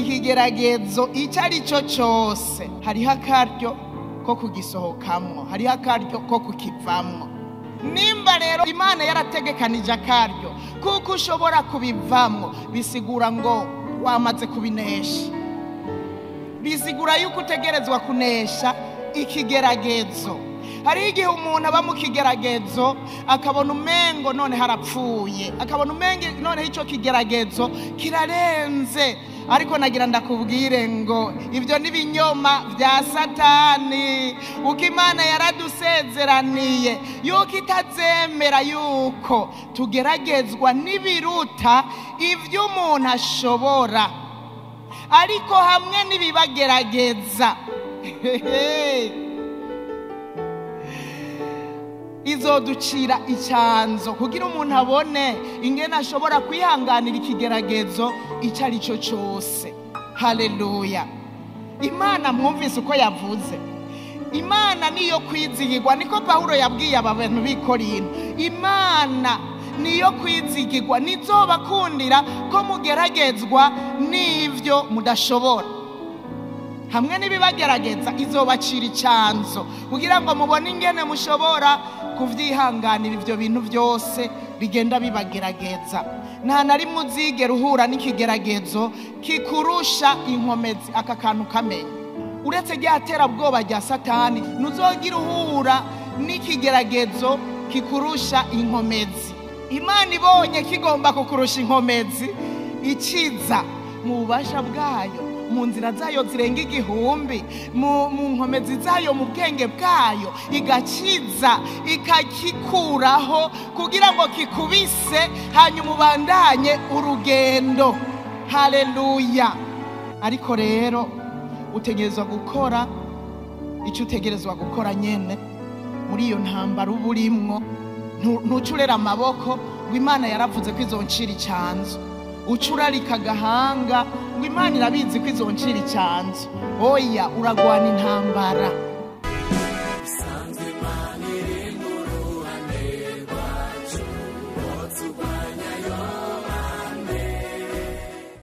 ikigeragezo icyo ari cyo cyose hariho akaryo ko kugisohokamwo, hariho akaryo ko kukivamwo. Nimba rero Imana yarategekanije akaryo kuko ushobora kubivamwo, bisigura ngo wamaze kubinesha, bisigura yuko utegerezwa kunesha ikigeragezo. Hari igihe umuntu aba mu kigeragezo akabona umengo none harapfuye, akabona umengo none icyo kigeragezo kirarenze, ariko nagira ndakubwire ngo ibyo ni binyoma bya Satani. Uko Imana yaradusezeraniye yuko itazemera yuko tugeragezwa n'ibiruta ibyo umuntu ashobora, ariko hamwe n'ibibagerageza izoducira icyanzo kugira umuntu abone ingene ashobora kwihanganira ikigeragezo icyo ari cyo cyose. Haleluya! Imana mwumvise uko yavuze, Imana niyo kwizigirwa, niko Pawulo yabwiye aba bantu b'i Korinto. Imana niyo kwizigirwa, nizobakundira ko mugeragezwa n'ivyo mudashobora. Hamwe n'ibibagerageza izobacira icyanzo kugira ngo mubone ingene mushobora kuvyihanganira ivyo bintu byose bigenda bibagerageza. Nta na rimwe uzigera uhura n'ikigeragezo kikurusha inkomezi. Aka kantu kamenye, uretse ryatera bwoba rya Satani, nuzogira uhura n'ikigeragezo kikurusha inkomezi. Imana ibonye kigomba kukurusha inkomezi, ikiza mu bubasha bwayo, mu nzira zayo zirenga 1000, mu nkomezi zayo, mu bwenge bwayo, igakiza ikakikuraho kugira ngo kikubise, hanyuma ubandanye urugendo. Haleluya! Ariko rero utegerezwa gukora icyo utegerezwa gukora nyene muri iyo ntambara uba urimwo. Ntucurera amaboko ngo Imana yaravuze ko izoncira icyanzu, ucurarika agahanga ngo Imana irabizi ko izoncira icyanzu. Oya, uragwana intambara.